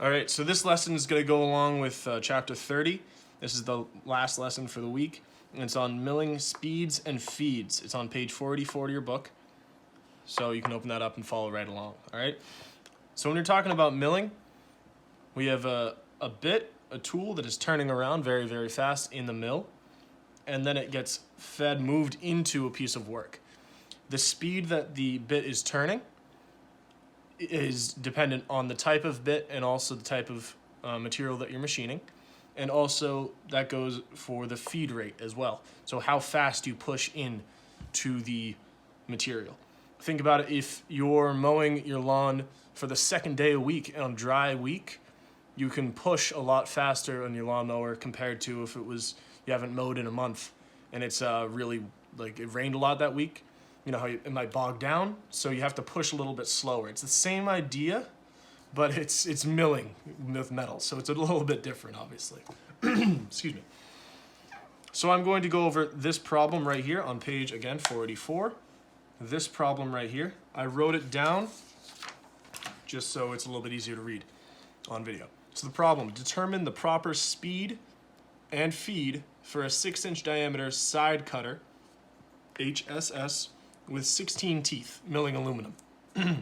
All right, so this lesson is going to go along with chapter 30. This is the last lesson for the week, and it's on milling speeds and feeds. It's on page 44 of your book, so you can open that up and follow right along. All right, so when you're talking about milling, we have a tool that is turning around very, very fast in the mill, and then it gets moved into a piece of work. The speed that the bit is turning is dependent on the type of bit and also the type of material that you're machining. And also that goes for the feed rate as well. So how fast you push in to the material. Think about it, if you're mowing your lawn for the second day a week on a dry week, you can push a lot faster on your lawnmower compared to if it was you haven't mowed in a month and it's really like it rained a lot that week. You know how it might bog down, so you have to push a little bit slower. It's the same idea, but it's milling with metal, so it's a little bit different, obviously. Excuse me. So I'm going to go over this problem right here on page, again, 484. This problem right here. I wrote it down just so it's a little bit easier to read on video. So the problem, determine the proper speed and feed for a 6-inch diameter side cutter, HSS, with 16 teeth, milling aluminum.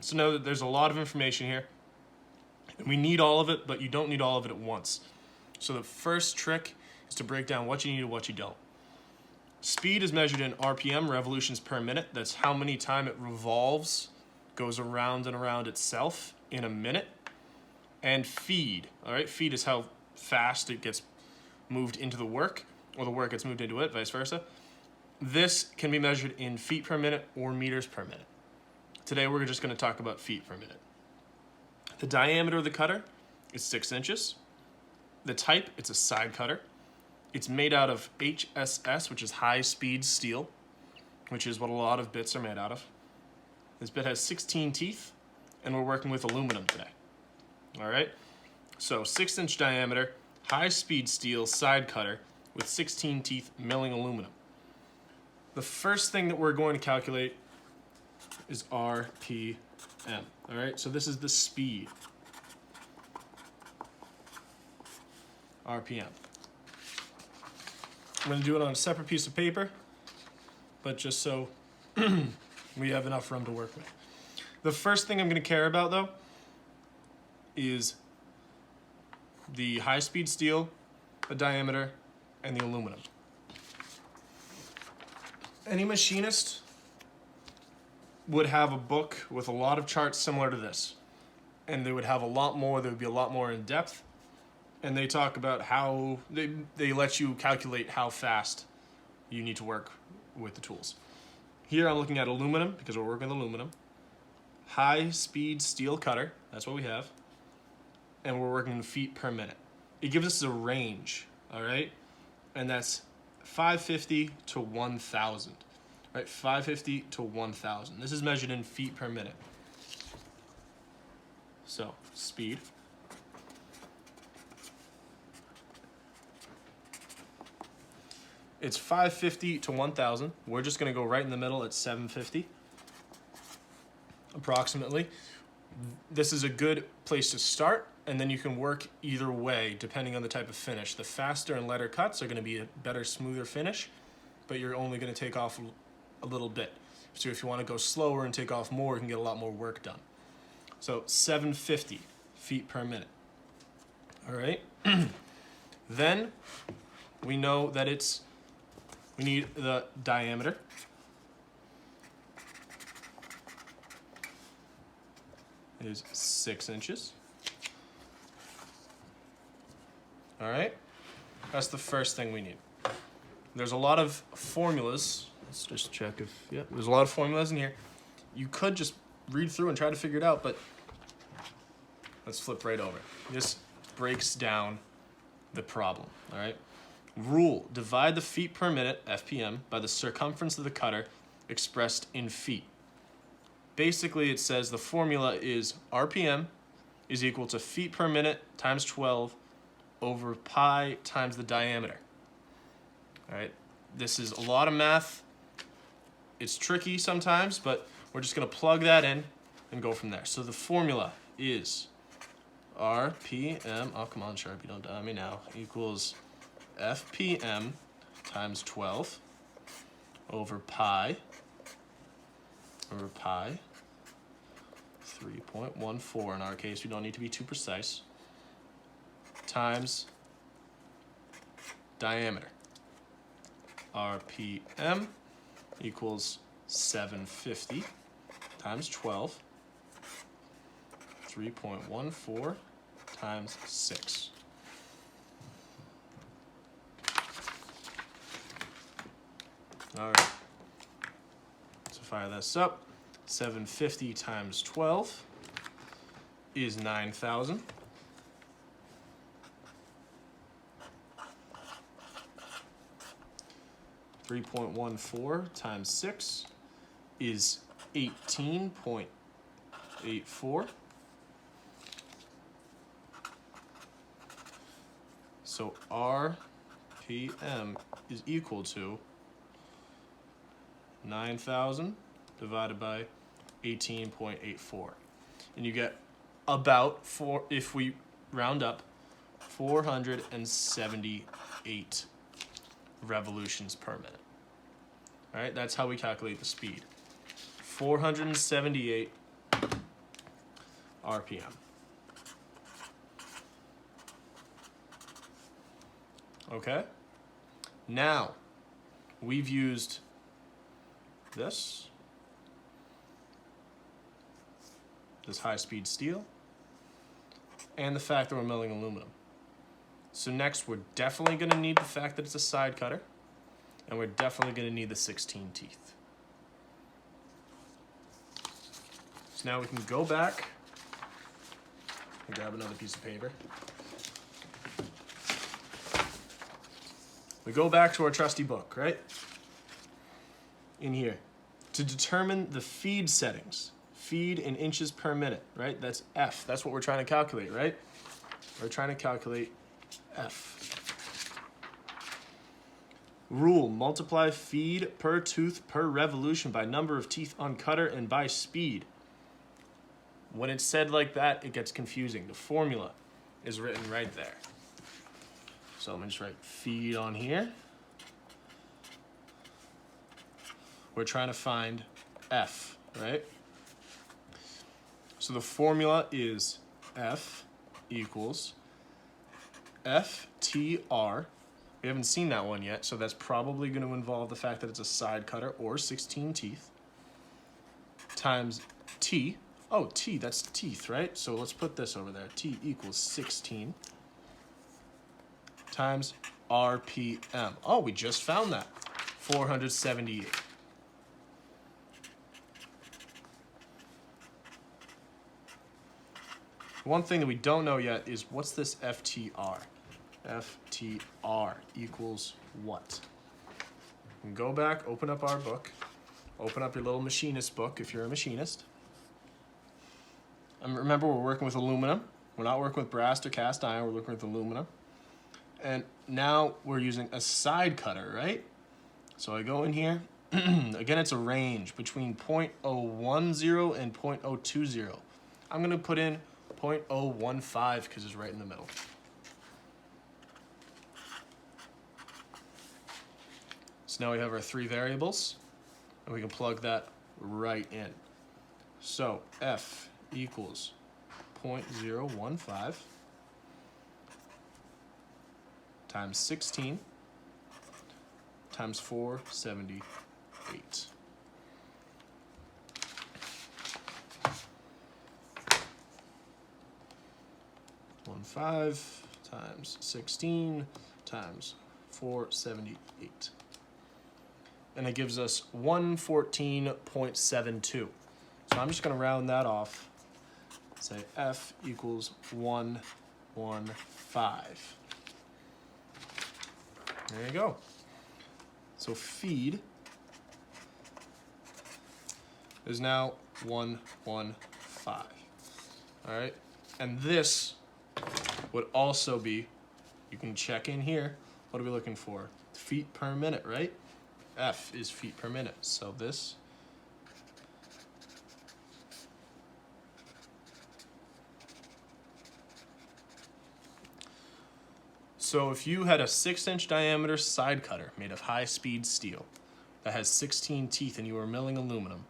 So know that there's a lot of information here. And we need all of it, but you don't need all of it at once. So the first trick is to break down what you need and what you don't. Speed is measured in RPM, revolutions per minute. That's how many times it revolves, goes around and around itself in a minute. And feed, all right? Feed is how fast it gets moved into the work, or the work gets moved into it, vice versa. This can be measured in feet per minute or meters per minute. Today we're just going to talk about feet per minute. The diameter of the cutter is 6 inches. The type, it's a side cutter. It's made out of HSS, which is high-speed steel, which is what a lot of bits are made out of. This bit has 16 teeth, and we're working with aluminum today. All right? So 6-inch diameter, high-speed steel side cutter with 16 teeth milling aluminum. The first thing that we're going to calculate is RPM. All right, so this is the speed. RPM. I'm going to do it on a separate piece of paper, but just so we have enough room to work with. The first thing I'm going to care about, though, is the high-speed steel, the diameter, and the aluminum. Any machinist would have a book with a lot of charts similar to this. And they would have a lot more, they would be a lot more in depth. And they talk about how, they let you calculate how fast you need to work with the tools. Here I'm looking at aluminum, because we're working with aluminum. High-speed steel cutter, that's what we have. And we're working in feet per minute. It gives us a range, all right? And that's 550 to 1,000. Right, 550 to 1,000. This is measured in feet per minute. So, speed. It's 550 to 1,000. We're just going to go right in the middle at 750, approximately. This is a good place to start, and then you can work either way depending on the type of finish. The faster and lighter cuts are going to be a better, smoother finish, but you're only going to take off a little bit. So if you want to go slower and take off more, you can get a lot more work done. So 750 feet per minute. All right. Then we know that we need the diameter. It is 6 inches. All right. That's the first thing we need. There's a lot of formulas. Let's just check if, yeah, there's a lot of formulas in here. You could just read through and try to figure it out, but let's flip right over. This breaks down the problem, all right? Rule, divide the feet per minute, FPM, by the circumference of the cutter expressed in feet. Basically, it says the formula is RPM is equal to feet per minute times 12 over pi times the diameter. All right, this is a lot of math. It's tricky sometimes, but we're just going to plug that in and go from there. So the formula is RPM, oh come on Sharpie, don't die on me now, equals FPM times 12 over pi 3.14, in our case we don't need to be too precise, times diameter. RPM equals 750 times 12, 3.14 times 6. All right, so fire this up. 750 times 12 is 9,000. .14 times 6 is 18.84. So RPM is equal to 9,000 divided by 18.84. And you get about, if we round up, 478 revolutions per minute. All right, that's how we calculate the speed. 478 RPM. Okay? Now, we've used this high-speed steel, and the fact that we're milling aluminum. So next, we're definitely going to need the fact that it's a side cutter, and we're definitely going to need the 16 teeth. So now we can go back and grab another piece of paper. We go back to our trusty book, right? In here, to determine the feed settings. Feed in inches per minute, right? That's F. That's what we're trying to calculate, right? We're trying to calculate F. Rule, multiply feed per tooth per revolution by number of teeth on cutter and by speed. When it's said like that, it gets confusing. The formula is written right there. So I'm gonna just write feed on here. We're trying to find F, right? So the formula is F equals FTR. We haven't seen that one yet, so that's probably going to involve the fact that it's a side cutter or 16 teeth, times T. Oh, T, that's teeth, right? So let's put this over there. T equals 16 times RPM. Oh, we just found that. 478. One thing that we don't know yet is what's this FTR? FTR equals what? And go back, open up our book, open up your little machinist book if you're a machinist. And remember, we're working with aluminum. We're not working with brass or cast iron, we're working with aluminum. And now we're using a side cutter, right? So I go in here, again, it's a range between 0.010 and 0.020. I'm gonna put in 0.015 because it's right in the middle. So now we have our three variables, and we can plug that right in. So F equals 0.015 times 16 times 478. Five times 16 times 478. And it gives us 114.72. So I'm just going to round that off. Say F equals 115. There you go. So feed is now 115. All right. And this would also be, you can check in here, what are we looking for? Feet per minute, right? F is feet per minute. So this So if you had a 6-inch diameter side cutter made of high-speed steel that has 16 teeth and you were milling aluminum,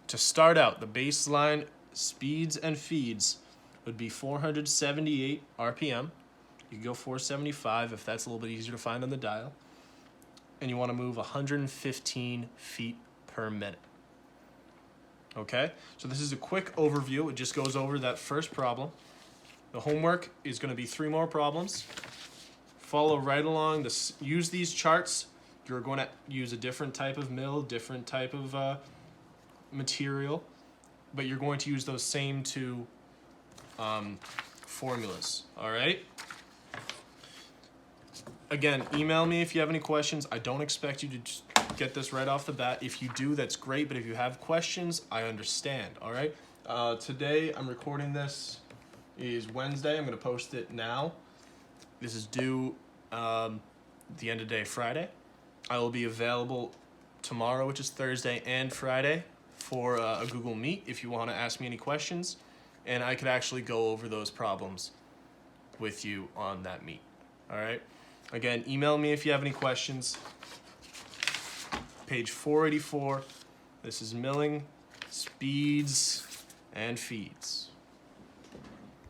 to start out, the baseline speeds and feeds would be 478 RPM. You can go 475 if that's a little bit easier to find on the dial. And you want to move 115 feet per minute. Okay, so this is a quick overview. It just goes over that first problem. The homework is going to be 3 more problems. Follow right along. Use these charts. You're going to use a different type of mill, different type of material, but you're going to use those same 2 formulas. All right? Again, email me if you have any questions. I don't expect you to just get this right off the bat. If you do, that's great, but if you have questions, I understand. All right? Today, I'm recording this is Wednesday. I'm going to post it now. This is due the end of day Friday. I will be available tomorrow, which is Thursday, and Friday for a Google Meet if you want to ask me any questions, and I could actually go over those problems with you on that meet. All right? Again, email me if you have any questions. Page 484. This is milling, speeds, and feeds.